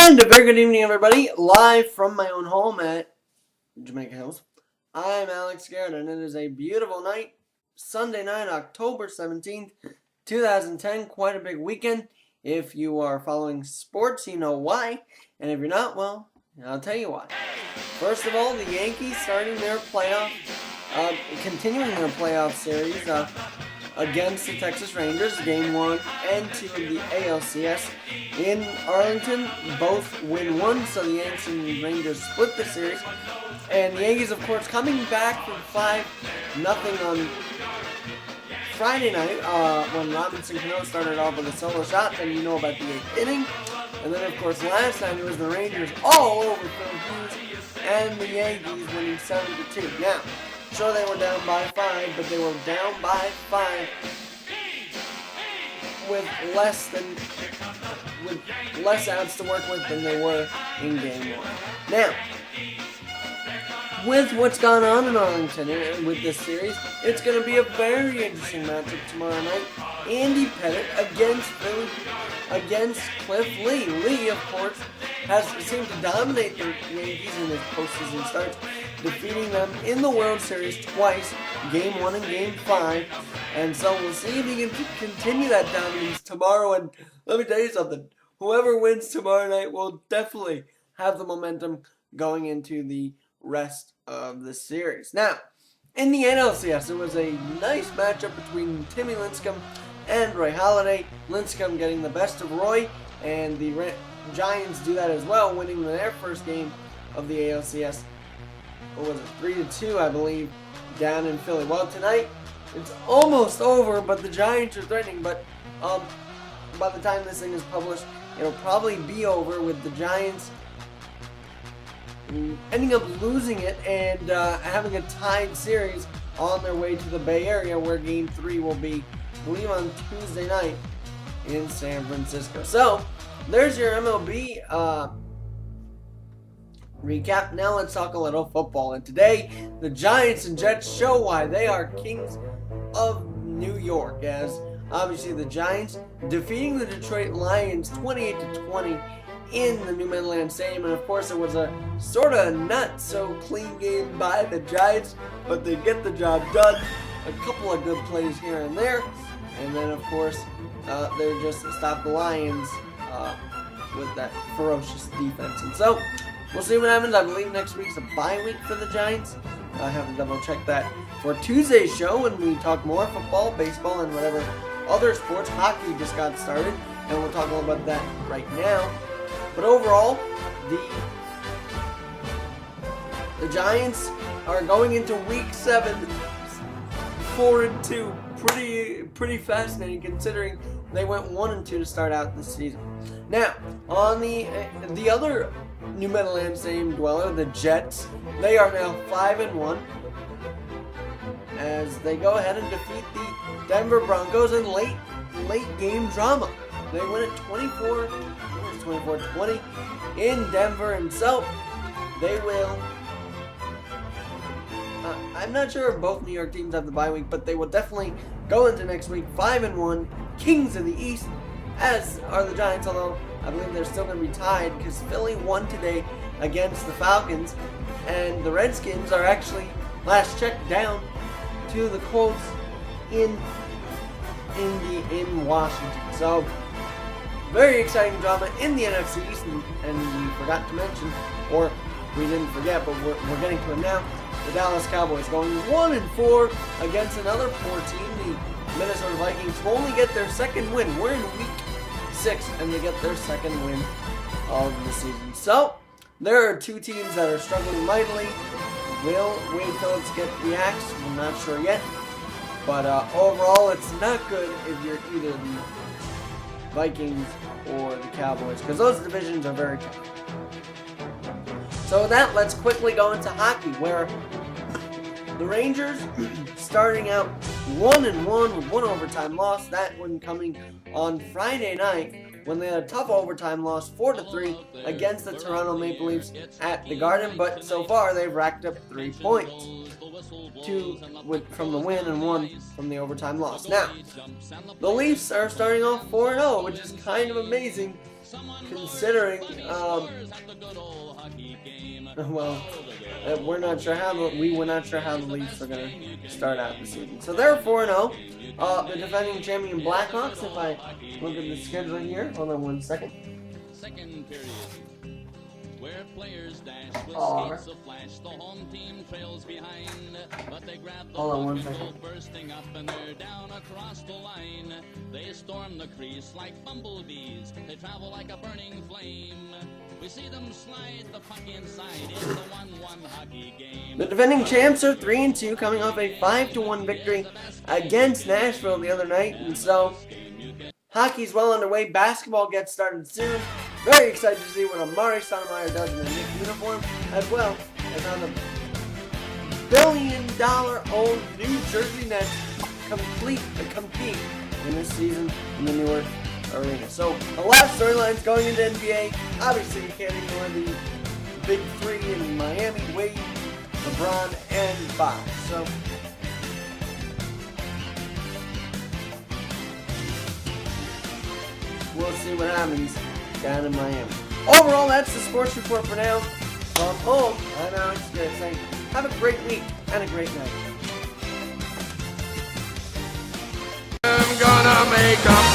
And a very good evening, everybody, live from my own home at Jamaica Hills. I'm Alex Garrett, and it is a beautiful night, Sunday night, October 17th, 2010, quite a big weekend. If you are following sports, you know why, and if you're not, well, I'll tell you why. First of all, the Yankees starting their continuing their playoff series against the Texas Rangers, Game 1 and 2 of the ALCS in Arlington. Both win one, so the Yankees and Rangers split the series. And the Yankees, of course, coming back from 5-0 on Friday night when Robinson Cano started off with a solo shot, and you know about the 8th inning. And then, of course, last night it was the Rangers all over Phillies and the Yankees winning 7-2. Now, sure, they were down by 5, but they were down by 5 with less outs to work with than they were in Game 1. Now, with what's gone on in Arlington and with this series, it's going to be a very interesting matchup tomorrow night. Andy Pettit against Cliff Lee. Lee, of course, has seemed to dominate the Yankees in his postseason starts, defeating them in the World Series twice, Game 1 and Game 5. And so we'll see if he can continue that dominance tomorrow. And let me tell you something, whoever wins tomorrow night will definitely have the momentum going into the rest of the series. Now, in the NLCS, it was a nice matchup between Timmy Lincecum and Roy Halladay. Lincecum getting the best of Roy, and the Giants do that as well, winning their first game of the ALCS. What was it, 3-2, I believe, down in Philly. Well, tonight, it's almost over, but the Giants are threatening. But by the time this thing is published, it'll probably be over with the Giants ending up losing it and having a tied series on their way to the Bay Area, where Game 3 will be, I believe, on Tuesday night in San Francisco. So, there's your MLB recap. Now let's talk a little football. And today, the Giants and Jets show why they are kings of New York, as obviously the Giants defeating the Detroit Lions 28-20 in the New Meadowlands Stadium. And of course, it was a sort of not so clean game by the Giants, but they get the job done. A couple of good plays here and there, and then of course they just stopped the Lions with that ferocious defense. And so we'll see what happens. I believe next week's a bye week for the Giants. I have to double check that for Tuesday's show when we talk more football, baseball, and whatever other sports. Hockey just got started, and we'll talk all about that right now. But overall, the Giants are going into Week 7 4-2. Pretty fascinating, considering they went 1-2 to start out this season. Now, on the other New Meadowlands Stadium dweller, the Jets, they are now 5-1 as they go ahead and defeat the Denver Broncos in late game drama. They win it 24-20 in Denver, and so they will. I'm not sure if both New York teams have the bye week, but they will definitely go into next week 5-1, kings of the East, as are the Giants, although I believe they're still going to be tied because Philly won today against the Falcons, and the Redskins are actually, last check, down to the Colts in Washington. So, very exciting drama in the NFC East, and we forgot to mention, or we didn't forget, but we're getting to it now. The Dallas Cowboys going 1-4 against another poor team, the Minnesota Vikings, who only get their second win. We're in Week 6, and they get their second win of the season. So, there are two teams that are struggling mightily. Will Wade Phillips get the axe? I'm not sure yet. But overall, it's not good if you're either the Vikings or the Cowboys, because those divisions are very tough. So with that, let's quickly go into hockey, where the Rangers starting out 1-1 with one overtime loss. That one coming on Friday night when they had a tough overtime loss 4-3 against the Toronto Maple Leafs at the Garden. But so far they've racked up 3 points. 2 from the win and 1 from the overtime loss. Now, the Leafs are starting off 4-0, which is kind of amazing considering, well, we were not sure how the Leafs are going to start out the season. So they're 4-0. The defending champion Blackhawks, if I look at the schedule here, hold on one second. Second period, where players dash with skates of flash, the home team trails behind, but they grab the puck and go bursting up and they're down across the line. They storm the crease like bumblebees, they travel like a burning flame. We see them slide the puck inside in the 1-1 hockey game. The defending champs are 3-2, coming off a 5-1 victory against Nashville the other night, and so hockey's well underway. Basketball gets started soon. Very excited to see what Amari Stoudemire does in a Knicks uniform, as well as how the billion-dollar-owned New Jersey Nets compete in this season in the Newark Arena. So a lot of storylines going into NBA. Obviously, you can't ignore the big three in Miami: Wade, LeBron, and Fox. So we'll see what happens down in Miami. Overall, that's the sports report for now. From home, I'm Alex and Garrett saying, have a great week and a great night. I'm gonna make a